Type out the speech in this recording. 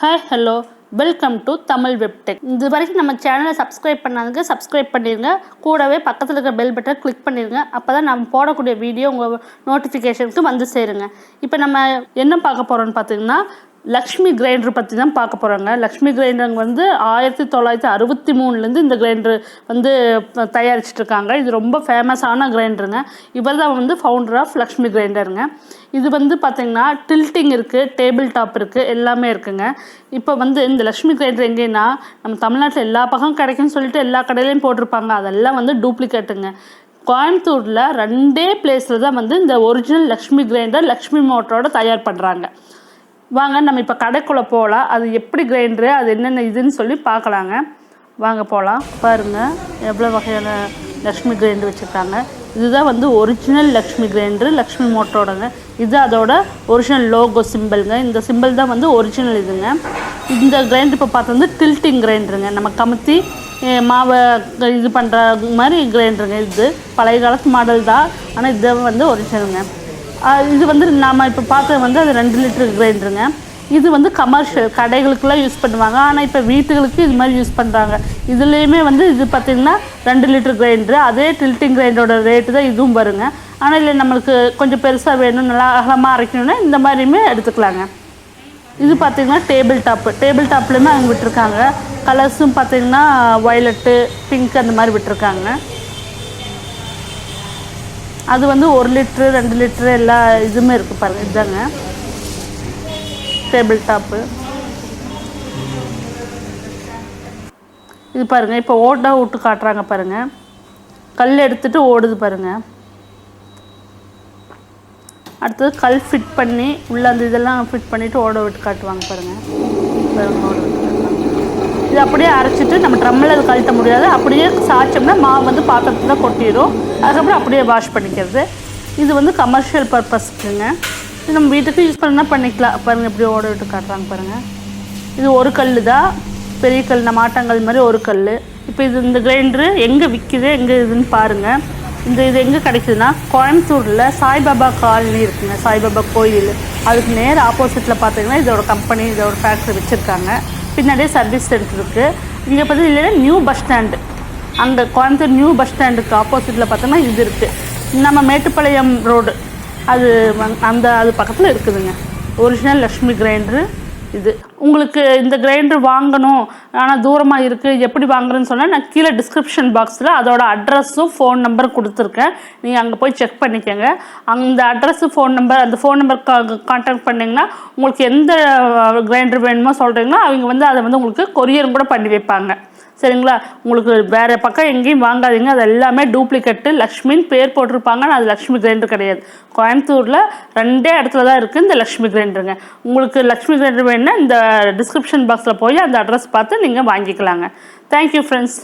Hi hello welcome to Tamil வெப்டெக். இது வரைக்கும் நம்ம சேனலை சப்ஸ்கிரைப் பண்ணாதுங்க சப்ஸ்கிரைப் பண்ணிடுங்க. கூடவே பக்கத்தில் இருக்கிற பெல் பட்டன் கிளிக் பண்ணிடுங்க. அப்போ தான் நம்ம போடக்கூடிய வீடியோ உங்கள் நோட்டிஃபிகேஷனுக்கு வந்து சேருங்க. இப்போ நம்ம என்ன பார்க்க போகிறோம்னு பார்த்தீங்கன்னா லக்ஷ்மி கிரைண்டர் பற்றி தான் பார்க்க போகிறோங்க. லக்ஷ்மி கிரைண்டர் வந்து 1963 இந்த கிரைண்டர் வந்து தயாரிச்சிட்ருக்காங்க. இது ரொம்ப ஃபேமஸான கிரைண்டருங்க. இவர் தான் வந்து ஃபவுண்டர் ஆஃப் லக்ஷ்மி கிரைண்டருங்க. இது வந்து பார்த்திங்கன்னா டில்ட்டிங் இருக்குது, டேபிள் டாப் இருக்குது, எல்லாமே இருக்குங்க. இப்போ வந்து இந்த லக்ஷ்மி கிரைண்டர் எங்கேன்னா நம்ம தமிழ்நாட்டில் எல்லா பக்கம் கிடைக்குன்னு சொல்லிட்டு எல்லா கடையிலையும் போட்டிருப்பாங்க. அதெல்லாம் வந்து டூப்ளிகேட்டுங்க. கோயம்புத்தூரில் 2 பிளேஸில் தான் வந்து இந்த ஒரிஜினல் லக்ஷ்மி கிரைண்டர் லக்ஷ்மி மோட்டரோட தயார் பண்ணுறாங்க. வாங்க நம்ம இப்போ கடைக்குள்ளே போகலாம். அது எப்படி கிரைண்டரு, அது என்னென்ன இதுன்னு சொல்லி பார்க்கலாங்க. வாங்க போகலாம். பாருங்கள் எவ்வளோ வகையான லக்ஷ்மி கிரைண்டர் வச்சுருக்காங்க. இதுதான் வந்து ஒரிஜினல் லக்ஷ்மி கிரைண்டரு லக்ஷ்மி மோட்டரோடங்க. இது அதோட ஒரிஜினல் லோகோ சிம்பிளுங்க. இந்த சிம்பிள் தான் வந்து ஒரிஜினல் இதுங்க. இந்த கிரைண்டர் இப்போ பார்த்து வந்து டில்ட்டிங் கிரைண்டருங்க. நம்ம கமுத்தி மாவை இது பண்ணுற மாதிரி கிரைண்டருங்க. இது பழைய காலத்து மாடல் தான், ஆனால் இது வந்து ஒரிஜினலுங்க. இது வந்து நாம் இப்போ பார்த்தது வந்து அது 2 லிட்டர் கிரைண்டருங்க. இது வந்து கமர்ஷியல் கடைகளுக்கெல்லாம் யூஸ் பண்ணுவாங்க. ஆனால் இப்போ வீட்டுகளுக்கு இது மாதிரி யூஸ் பண்ணுறாங்க. இதுலேயுமே வந்து இது பார்த்திங்கன்னா 2 லிட்டர் கிரைண்டரு. அதே டில்ட்டிங் கிரைண்டரோட ரேட்டு தான் இதுவும் வருங்க. ஆனால் இல்லை நம்மளுக்கு கொஞ்சம் பெருசாக வேணும், நல்லா அகலமாக அரைக்கணுன்னா இந்த மாதிரியுமே எடுத்துக்கலாங்க. இது பார்த்திங்கன்னா டேபிள் டாப்லேயுமே அவங்க விட்டுருக்காங்க. கலர்ஸும் பார்த்திங்கன்னா வயலட்டு, பிங்க் அந்த மாதிரி விட்டுருக்காங்க. அது வந்து 1 லிட்ரு 2 லிட்ரு எல்லா இதுவுமே இருக்குது பாருங்கள். இதுதாங்க டேபிள் டாப்பு. இது பாருங்கள் இப்போ ஓட விட்டு காட்டுறாங்க பாருங்கள். கல் எடுத்துகிட்டு ஓடுது பாருங்கள். அடுத்தது கல் ஃபிட் பண்ணி உள்ளே அந்த இதெல்லாம் ஃபிட் பண்ணிவிட்டு ஓட விட்டு காட்டுவாங்க பாருங்கள். ஓட விட்டு இது அப்படியே அரைச்சிட்டு நம்ம ட்ரம்மில் அது கழட்ட முடியாது. அப்படியே சாய்ச்சோம்னா மாவு வந்து பாத்திரத்தில் கொட்டிடும். அதுக்கப்புறம் அப்படியே வாஷ் பண்ணிக்கிறது. இது வந்து கமர்ஷியல் பர்பஸ்க்குங்க. இது நம்ம வீட்டுக்கு யூஸ் பண்ணால் பண்ணிக்கலாம். பாருங்கள் இப்படி ஓட விட்டு காட்டுறாங்க பாருங்கள். இது ஒரு கல் தான், பெரிய கல், நம்ம ஆட்டாங்கல் மாதிரி ஒரு கல். இப்போ இது இந்த கிரைண்டரு எங்கே விற்கிது, எங்கே இதுன்னு பாருங்கள். இது எங்கே கிடைக்குதுன்னா கோயம்புத்தூரில் சாய்பாபா காலனி இருக்குங்க. சாய்பாபா கோயில் அதுக்கு நேர் ஆப்போசிட்டில் பார்த்தீங்கன்னா இதோட கம்பெனி, இதோட ஃபேக்ட்ரி வச்சுருக்காங்க. பின்னாடியே சர்வீஸ் சென்டர் இருக்குது. இங்கே பார்த்தீங்கன்னா இல்லைன்னா நியூ பஸ் ஸ்டாண்டு, அங்கே கோயம்புத்தூர் நியூ பஸ் ஸ்டாண்டுக்கு ஆப்போசிட்டில் பார்த்தோம்னா இது இருக்குது. நம்ம மேட்டுப்பாளையம் ரோடு அது அது பக்கத்தில் இருக்குதுங்க ஒரிஜினல் லக்ஷ்மி கிரைண்டரு. இது உங்களுக்கு இந்த கிரைண்டர் வாங்கணும் ஆனால் தூரமாக இருக்குது, எப்படி வாங்குறேன்னு சொன்னால் நான் கீழே டிஸ்கிரிப்ஷன் பாக்ஸில் அதோட அட்ரஸும் ஃபோன் நம்பரும் கொடுத்துருக்கேன். நீங்கள் அங்கே போய் செக் பண்ணிக்கோங்க. அந்த அட்ரஸு ஃபோன் நம்பர், அந்த ஃபோன் நம்பர் கான்டாக்ட் பண்ணிங்கன்னா உங்களுக்கு எந்த கிரைண்டர் வேணுமோ சொல்கிறீங்களோ அவங்க வந்து அதை வந்து உங்களுக்கு கொரியரும் கூட பண்ணி வைப்பாங்க. சரிங்களா? உங்களுக்கு வேறு பக்கம் எங்கேயும் வாங்காதீங்க. அது எல்லாமே டூப்ளிகேட்டு. லக்ஷ்மின்னு பேர் போட்டிருப்பாங்க, ஆனால் அது லக்ஷ்மி கிரைண்டர் கிடையாது. கோயம்புத்தூரில் 2 இடத்துல தான் இருக்குது இந்த லக்ஷ்மி கிரைண்டருங்க. உங்களுக்கு லக்ஷ்மி கிரைண்டர் வேணுன்னா இந்த டிஸ்கிரிப்ஷன் பாக்ஸில் போய் அந்த அட்ரஸ் பார்த்து நீங்கள் வாங்கிக்கலாங்க. Thank you friends.